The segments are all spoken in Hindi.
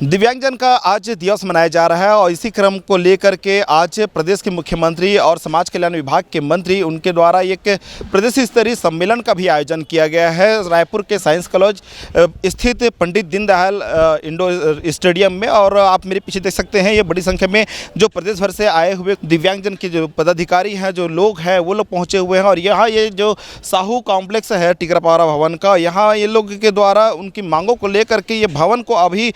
दिव्यांगजन का आज दिवस मनाया जा रहा है और इसी क्रम को लेकर के आज प्रदेश के मुख्यमंत्री और समाज कल्याण विभाग के मंत्री उनके द्वारा एक प्रदेश स्तरीय सम्मेलन का भी आयोजन किया गया है रायपुर के साइंस कॉलेज स्थित पंडित दीनदयाल इंडोर स्टेडियम में। और आप मेरे पीछे देख सकते हैं ये बड़ी संख्या में जो प्रदेश भर से आए हुए दिव्यांगजन के जो पदाधिकारी हैं, जो लोग हैं, वो लोग पहुँचे हुए हैं। और यहाँ ये जो साहू कॉम्प्लेक्स है टिकरापारा भवन का, यहाँ ये लोग के द्वारा उनकी मांगों को लेकर के ये भवन को अभी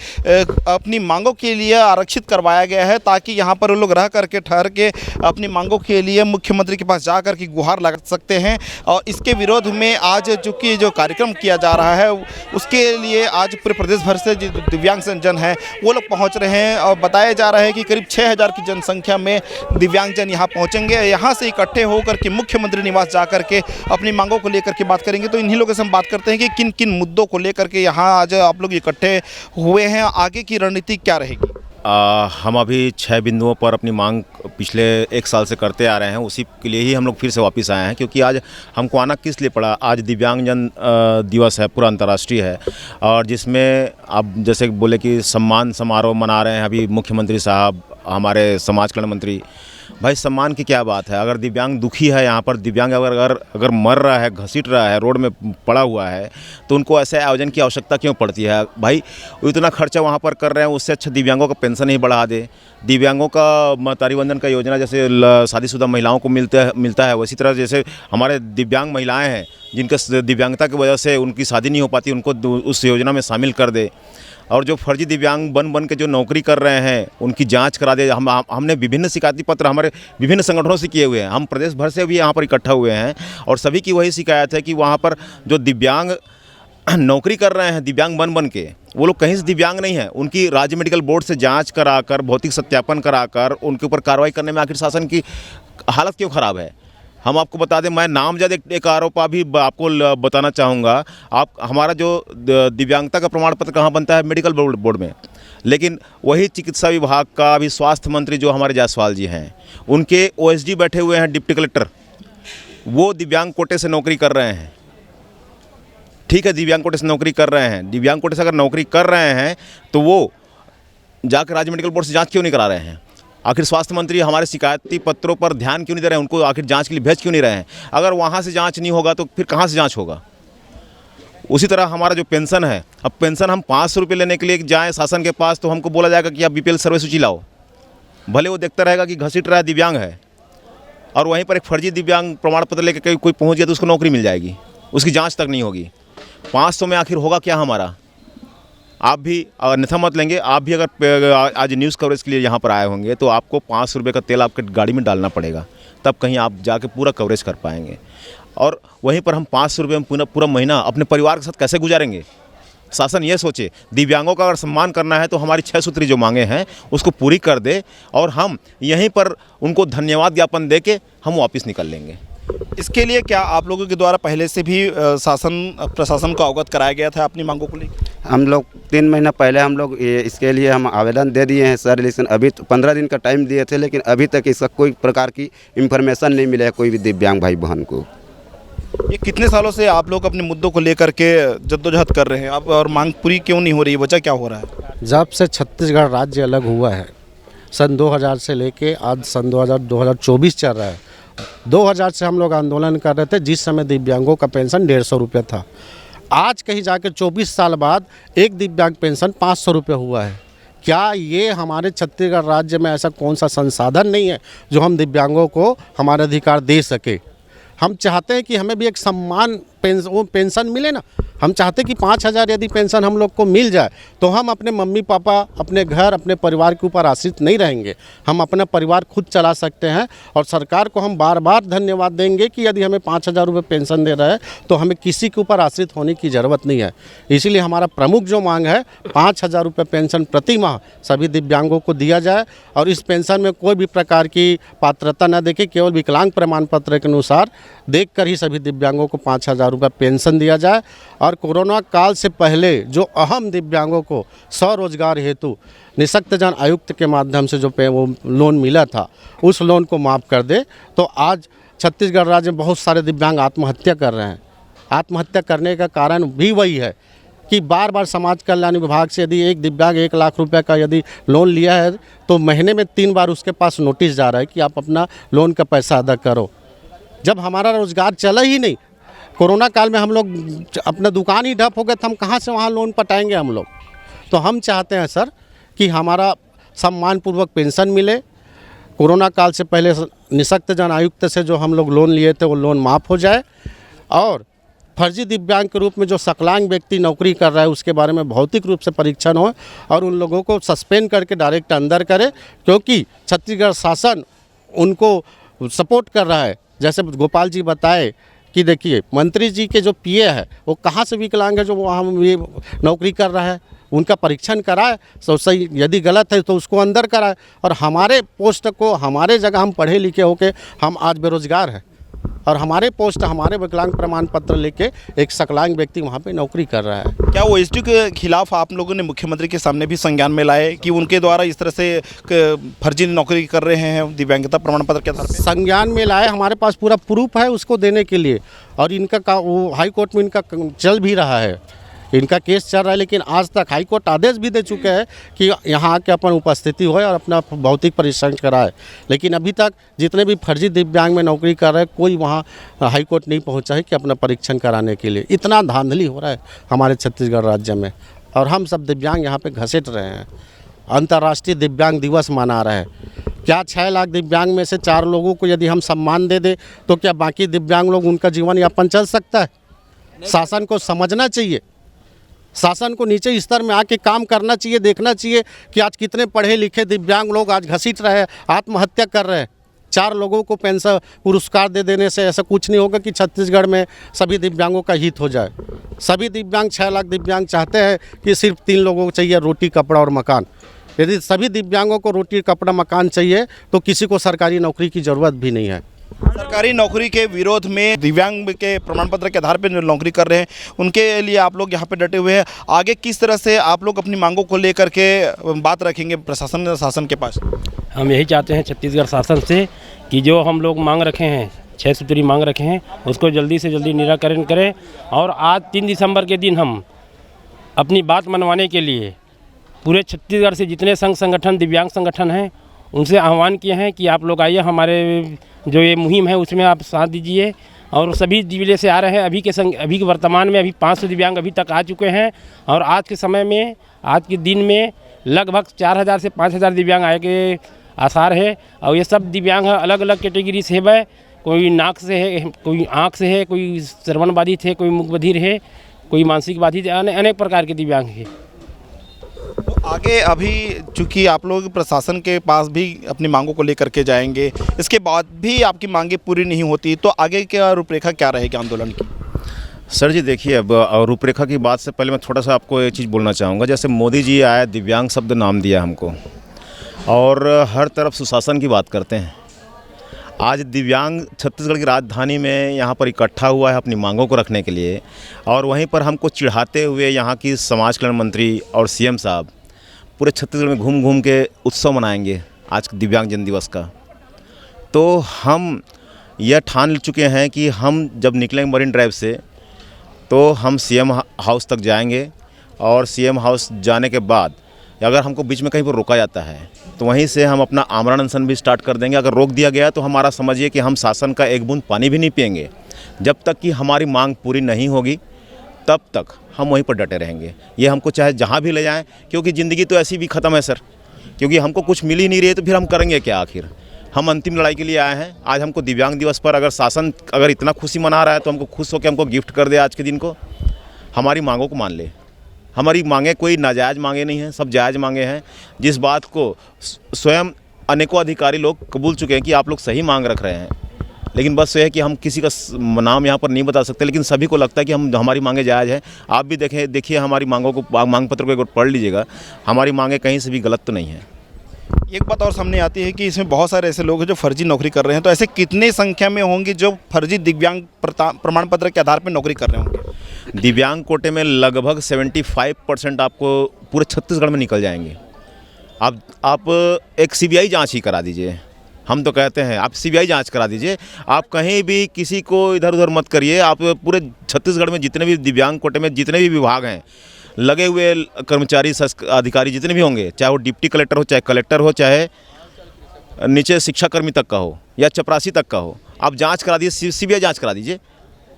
अपनी मांगों के लिए आरक्षित करवाया गया है, ताकि यहाँ पर वो लोग रह करके ठहर के अपनी मांगों के लिए मुख्यमंत्री के पास जा कर के गुहार लगा सकते हैं। और इसके विरोध में आज चूँकि जो कार्यक्रम किया जा रहा है उसके लिए आज पूरे प्रदेश भर से जो दिव्यांग जन हैं वो लोग पहुँच रहे हैं। और बताया जा रहा है कि करीब 6000 की जनसंख्या में दिव्यांगजन यहाँ पहुँचेंगे। यहाँ से इकट्ठे होकर के मुख्यमंत्री निवास जा कर के अपनी मांगों को लेकर के बात करेंगे। तो इन्हीं लोगों से हम बात करते हैं कि किन किन मुद्दों को लेकर के यहाँ आज आप लोग इकट्ठे हुए हैं, आगे की रणनीति क्या रहेगी? हम अभी 6 बिंदुओं पर अपनी मांग पिछले 1 साल से करते आ रहे हैं, उसी के लिए ही हम लोग फिर से वापस आए हैं। क्योंकि आज हमको आना किस लिए पड़ा, आज दिव्यांगजन दिवस है, पूरा अंतर्राष्ट्रीय है। और जिसमें आप जैसे बोले कि सम्मान समारोह मना रहे हैं अभी मुख्यमंत्री साहब, हमारे समाज कल्याण मंत्री। भाई सम्मान की क्या बात है? अगर दिव्यांग दुखी है, यहाँ पर दिव्यांग अगर मर रहा है, घसीट रहा है, रोड में पड़ा हुआ है, तो उनको ऐसे आयोजन की आवश्यकता क्यों पड़ती है? भाई इतना खर्चा वहाँ पर कर रहे हैं, उससे अच्छा दिव्यांगों का पेंशन ही बढ़ा दे। दिव्यांगों का महतारी वंदन का योजना जैसे शादीशुदा महिलाओं को मिलता है, वैसी तरह जैसे हमारे दिव्यांग महिलाएँ हैं जिनका दिव्यांगता की वजह से उनकी शादी नहीं हो पाती, उनको उस योजना में शामिल कर दे। और जो फर्जी दिव्यांग बन के जो नौकरी कर रहे हैं उनकी जांच करा दे। हमने विभिन्न शिकायती पत्र हमारे विभिन्न संगठनों से किए हुए हैं, हम प्रदेश भर से भी यहाँ पर इकट्ठा हुए हैं। और सभी की वही शिकायत है कि वहाँ पर जो दिव्यांग नौकरी कर रहे हैं दिव्यांग बन के, वो लोग कहीं से दिव्यांग नहीं है। उनकी राज्य मेडिकल बोर्ड से जाँच कराकर, भौतिक सत्यापन कराकर उनके ऊपर कार्रवाई करने में आखिर शासन की हालत क्यों ख़राब है? हम आपको बता दें, मैं नामजद एक आरोप भी आपको बताना चाहूँगा। आप हमारा जो दिव्यांगता का प्रमाण पत्र कहाँ बनता है? मेडिकल बोर्ड में। लेकिन वही चिकित्सा विभाग का अभी स्वास्थ्य मंत्री जो हमारे जायसवाल जी हैं, उनके ओएसडी बैठे हुए हैं डिप्टी कलेक्टर, वो दिव्यांग कोटे से नौकरी कर रहे हैं। ठीक है, दिव्यांग कोटे से नौकरी कर रहे हैं। दिव्यांग कोटे से अगर नौकरी कर रहे हैं तो वो जाकर राज्य मेडिकल बोर्ड से जाँच क्यों नहीं करा रहे हैं? आखिर स्वास्थ्य मंत्री हमारे शिकायती पत्रों पर ध्यान क्यों नहीं दे रहे हैं? उनको आखिर जांच के लिए भेज क्यों नहीं रहे हैं? अगर वहाँ से जांच नहीं होगा तो फिर कहाँ से जांच होगा? उसी तरह हमारा जो पेंशन है, अब पेंशन हम 500 रुपये लेने के लिए जाएं शासन के पास तो हमको बोला जाएगा कि आप बीपीएल सर्वे सूची लाओ। भले वो देखता रहेगा कि घसीट रहा है, दिव्यांग है, और वहीं पर एक फर्जी दिव्यांग प्रमाण पत्र लेकर कोई पहुँच गया तो उसको नौकरी मिल जाएगी, उसकी जाँच तक नहीं होगी। 500 में आखिर होगा क्या हमारा? आप भी अन्यथा मत लेंगे। आप भी अगर आज न्यूज़ कवरेज के लिए यहाँ पर आए होंगे तो आपको 500 रुपये का तेल आपके गाड़ी में डालना पड़ेगा, तब कहीं आप जाके पूरा कवरेज कर पाएंगे। और वहीं पर हम 500 रुपये में पूरा महीना अपने परिवार के साथ कैसे गुजारेंगे? शासन ये सोचे, दिव्यांगों का अगर सम्मान करना है तो हमारी 6 सूत्री जो मांगे हैं उसको पूरी कर दे, और हम यहीं पर उनको धन्यवाद ज्ञापन दे के हम वापस निकल लेंगे। इसके लिए क्या आप लोगों के द्वारा पहले से भी प्रशासन को अवगत कराया गया था अपनी मांगों को लेकर? हम लोग 3 महीना पहले हम लोग इसके लिए हम आवेदन दे दिए हैं सर, लेकिन अभी तो 15 दिन का टाइम दिए थे, लेकिन अभी तक इसका कोई प्रकार की इन्फॉर्मेशन नहीं मिला है कोई भी दिव्यांग भाई बहन को। ये कितने सालों से आप लोग अपने मुद्दों को लेकर के जद्दोजहद कर रहे हैं आप, और मांग पूरी क्यों नहीं हो रही है? वजह क्या हो रहा है? जब से छत्तीसगढ़ राज्य अलग हुआ है, सन 2000 से लेके आज सन 2024 चल रहा है। 2000 से हम लोग आंदोलन कर रहे थे, जिस समय दिव्यांगों का पेंशन 150 रुपये था। आज कहीं जाकर 24 साल बाद एक दिव्यांग पेंशन 500 रुपये हुआ है। क्या ये हमारे छत्तीसगढ़ राज्य में ऐसा कौन सा संसाधन नहीं है जो हम दिव्यांगों को हमारे अधिकार दे सके? हम चाहते हैं कि हमें भी एक सम्मान पेंशन मिले ना। हम चाहते हैं कि 5000 यदि पेंशन हम लोग को मिल जाए तो हम अपने मम्मी पापा, अपने घर, अपने परिवार के ऊपर आश्रित नहीं रहेंगे। हम अपना परिवार खुद चला सकते हैं। और सरकार को हम बार बार धन्यवाद देंगे कि यदि हमें 5000 रुपये पेंशन दे रहा है तो हमें किसी के ऊपर आश्रित होने की ज़रूरत नहीं है। इसीलिए हमारा प्रमुख जो मांग है, 5000 रुपये पेंशन प्रति माह सभी दिव्यांगों को दिया जाए। और इस पेंशन में कोई भी प्रकार की पात्रता न देखे, केवल विकलांग प्रमाण पत्र के अनुसार देखकर ही सभी दिव्यांगों को 5000 रुपये पेंशन दिया जाए। और कोरोना काल से पहले जो अहम दिव्यांगों को स्वरोजगार हेतु निःशक्तजन आयुक्त के माध्यम से जो वो लोन मिला था, उस लोन को माफ़ कर दे। तो आज छत्तीसगढ़ राज्य में बहुत सारे दिव्यांग आत्महत्या कर रहे हैं। आत्महत्या करने का कारण भी वही है कि बार बार समाज कल्याण विभाग से यदि एक दिव्यांग 1 लाख रुपए का यदि लोन लिया है तो महीने में 3 बार उसके पास नोटिस जा रहा है कि आप अपना लोन का पैसा अदा करो। जब हमारा रोज़गार चला ही नहीं, कोरोना काल में हम लोग अपना दुकान ही ठप हो गए तो हम कहाँ से वहाँ लोन पटाएंगे हम लोग। तो हम चाहते हैं सर कि हमारा सम्मानपूर्वक पेंशन मिले। कोरोना काल से पहले निःशक्तजन आयुक्त से जो हम लोग लोन लिए थे वो लोन माफ़ हो जाए, और फर्जी दिव्यांग के रूप में जो सकलांग व्यक्ति नौकरी कर रहा है उसके बारे में भौतिक रूप से परीक्षण हो और उन लोगों को सस्पेंड करके डायरेक्ट अंदर करे, क्योंकि छत्तीसगढ़ शासन उनको सपोर्ट कर रहा है। जैसे गोपाल जी बताए कि देखिए मंत्री जी के जो पीए है वो कहाँ से विकलांग है जो वहाँ ये नौकरी कर रहा है, उनका परीक्षण कराए, तो सही यदि गलत है तो उसको अंदर कराए। और हमारे पोस्ट को, हमारे जगह हम पढ़े लिखे होके हम आज बेरोजगार हैं और हमारे पोस्ट, हमारे विकलांग प्रमाण पत्र लेके एक सकलांग व्यक्ति वहाँ पे नौकरी कर रहा है। क्या वो एसटी के खिलाफ आप लोगों ने मुख्यमंत्री के सामने भी संज्ञान में लाए कि उनके द्वारा इस तरह से फर्जी नौकरी कर रहे हैं दिव्यांगता प्रमाण पत्र के आधार पर? संज्ञान में लाए, हमारे पास पूरा प्रूफ है उसको देने के लिए, और इनका वो हाई कोर्ट में इनका चल भी रहा है, इनका केस चल रहा है। लेकिन आज तक हाई कोर्ट आदेश भी दे चुके हैं कि यहाँ आके अपन उपस्थिति हो और अपना भौतिक परीक्षण कराए, लेकिन अभी तक जितने भी फर्जी दिव्यांग में नौकरी कर रहे हैं कोई वहाँ हाई कोर्ट नहीं पहुँचा है कि अपना परीक्षण कराने के लिए। इतना धांधली हो रहा है हमारे छत्तीसगढ़ राज्य में, और हम सब दिव्यांग यहाँ पर घसीट रहे हैं। अंतर्राष्ट्रीय दिव्यांग दिवस मना रहे हैं। क्या 6 लाख दिव्यांग में से 4 लोगों को यदि हम सम्मान दे दें तो क्या बाकी दिव्यांग लोग उनका जीवन यापन चल सकता है? शासन को समझना चाहिए, शासन को नीचे स्तर में आके काम करना चाहिए, देखना चाहिए कि आज कितने पढ़े लिखे दिव्यांग लोग आज घसीट रहे हैं, आत्महत्या कर रहे हैं। 4 लोगों को पेंशन पुरस्कार दे देने से ऐसा कुछ नहीं होगा कि छत्तीसगढ़ में सभी दिव्यांगों का हित हो जाए। सभी दिव्यांग, 6 लाख दिव्यांग चाहते हैं कि सिर्फ 3 लोगों को चाहिए रोटी, कपड़ा और मकान। यदि सभी दिव्यांगों को रोटी, कपड़ा, मकान चाहिए तो किसी को सरकारी नौकरी की ज़रूरत भी नहीं है। सरकारी नौकरी के विरोध में दिव्यांग के प्रमाण पत्र के आधार पर जो नौकरी कर रहे हैं उनके लिए आप लोग यहाँ पे डटे हुए हैं। आगे किस तरह से आप लोग अपनी मांगों को लेकर के बात रखेंगे प्रशासन, शासन के पास? हम यही चाहते हैं छत्तीसगढ़ शासन से कि जो हम लोग मांग रखे हैं, 6 सूत्री मांग रखे हैं, उसको जल्दी से जल्दी निराकरण करें। और आज 3 दिसंबर के दिन हम अपनी बात मनवाने के लिए पूरे छत्तीसगढ़ से जितने संघ संगठन, दिव्यांग संगठन हैं, उनसे आह्वान किए हैं कि आप लोग आइए, हमारे जो ये मुहिम है उसमें आप साथ दीजिए। और सभी जिले से आ रहे हैं। अभी के वर्तमान में 500 दिव्यांग अभी तक आ चुके हैं, और आज के समय में, आज के दिन में लगभग 4000 से 5000 दिव्यांग आए के आसार है। और ये सब दिव्यांग अलग अलग कैटेगरी से है, कोई नाक से है, कोई आँख से है, कोई श्रवण बाधित है, कोई मुख बधिर है, कोई मानसिक बाधित है, अनेक प्रकार के दिव्यांग है। तो आगे अभी चूँकि आप लोग प्रशासन के पास भी अपनी मांगों को लेकर के जाएंगे, इसके बाद भी आपकी मांगें पूरी नहीं होती तो आगे क्या रूपरेखा क्या रहेगी आंदोलन की? सर जी देखिए, अब रूपरेखा की बात से पहले मैं थोड़ा सा आपको एक चीज़ बोलना चाहूँगा। जैसे मोदी जी आए, दिव्यांग शब्द नाम दिया हमको, और हर तरफ सुशासन की बात करते हैं। आज दिव्यांग छत्तीसगढ़ की राजधानी में यहाँ पर इकट्ठा हुआ है अपनी मांगों को रखने के लिए, और वहीं पर हमको चिढ़ाते हुए यहाँ की समाज कल्याण मंत्री और सीएम साहब पूरे छत्तीसगढ़ में घूम घूम के उत्सव मनाएंगे आज दिव्यांग जन दिवस का। तो हम यह ठान चुके हैं कि हम जब निकलेंगे मरीन ड्राइव से तो हम सीएम हाउस तक जाएंगे, और सीएम हाउस जाने के बाद अगर हमको बीच में कहीं पर रोका जाता है तो वहीं से हम अपना आमरण अनशन भी स्टार्ट कर देंगे। अगर रोक दिया गया तो हमारा समझिए कि हम शासन का एक बूंद पानी भी नहीं पिएंगे। जब तक कि हमारी मांग पूरी नहीं होगी तब तक हम वहीं पर डटे रहेंगे। ये हमको चाहे जहाँ भी ले जाएं, क्योंकि ज़िंदगी तो ऐसी भी ख़त्म है सर, क्योंकि हमको कुछ मिल ही नहीं रही है तो फिर हम करेंगे क्या आखिर। हम अंतिम लड़ाई के लिए आए हैं। आज हमको दिव्यांग दिवस पर अगर शासन अगर इतना खुशी मना रहा है तो हमको खुश होकर हमको गिफ्ट कर दे आज के दिन को, हमारी मांगों को मान ले। हमारी मांगे कोई नाजायज़ मांगे नहीं हैं, सब जायज़ मांगे हैं, जिस बात को स्वयं अनेकों अधिकारी लोग कबूल चुके हैं कि आप लोग सही मांग रख रहे हैं। लेकिन बस ये है कि हम किसी का नाम यहाँ पर नहीं बता सकते, लेकिन सभी को लगता है कि हमारी मांगे जायज़ है। आप भी देखिए हमारी मांगों को, मांग पत्र को एक बार पढ़ लीजिएगा, हमारी मांगे कहीं से भी गलत तो नहीं है। एक बात और सामने आती है कि इसमें बहुत सारे ऐसे लोग हैं जो फर्जी नौकरी कर रहे हैं, तो ऐसे कितने संख्या में होंगे जो फर्जी दिव्यांग प्रमाण पत्र के आधार पर नौकरी कर रहे होंगे? दिव्यांग कोटे में लगभग 75% आपको पूरे छत्तीसगढ़ में निकल जाएंगे। आप एक सीबीआई जांच ही करा दीजिए। हम तो कहते हैं आप सीबीआई जांच करा दीजिए। आप कहीं भी किसी को इधर उधर मत करिए। आप पूरे छत्तीसगढ़ में जितने भी दिव्यांग कोटे में जितने भी विभाग हैं, लगे हुए कर्मचारी अधिकारी जितने भी होंगे, चाहे वो डिप्टी कलेक्टर हो, चाहे कलेक्टर हो, चाहे नीचे शिक्षाकर्मी तक का हो या चपरासी तक का हो, आप जांच करा दीजिए, सीबीआई जांच करा दीजिए,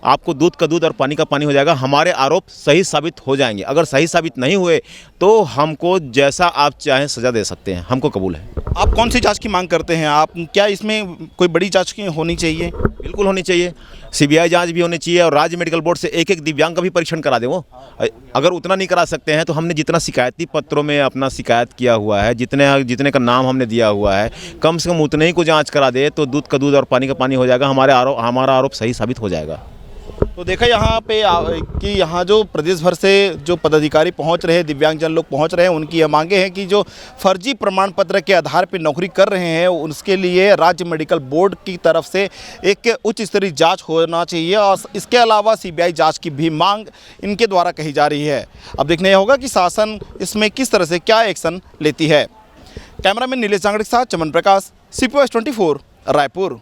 आपको दूध का दूध और पानी का पानी हो जाएगा। हमारे आरोप सही साबित हो जाएंगे। अगर सही साबित नहीं हुए तो हमको जैसा आप चाहें सज़ा दे सकते हैं, हमको कबूल है। आप कौन सी जांच की मांग करते हैं? आप क्या इसमें कोई बड़ी जांच की होनी चाहिए? बिल्कुल होनी चाहिए, सीबीआई जांच भी होनी चाहिए और राज्य मेडिकल बोर्ड से एक एक दिव्यांग का भी परीक्षण करा दें। वो अगर उतना नहीं करा सकते हैं तो हमने जितना शिकायती पत्रों में अपना शिकायत किया हुआ है, जितने का नाम हमने दिया हुआ है, कम से कम उतने ही को जांच करा दे तो दूध का दूध और पानी का पानी हो जाएगा। हमारा आरोप सही साबित हो जाएगा। तो देखा यहाँ पे कि यहाँ जो प्रदेश भर से जो पदाधिकारी पहुँच रहे हैं, दिव्यांगजन लोग पहुँच रहे हैं, उनकी यह मांगे हैं कि जो फर्जी प्रमाण पत्र के आधार पर नौकरी कर रहे हैं उसके लिए राज्य मेडिकल बोर्ड की तरफ से एक उच्च स्तरीय जांच होना चाहिए और इसके अलावा सीबीआई जांच की भी मांग इनके द्वारा कही जा रही है। अब देखना यह होगा कि शासन इसमें किस तरह से क्या एक्शन लेती है। कैमरामैन नीलेश जांगड़े के साथ चमन प्रकाश, CPO 24 रायपुर।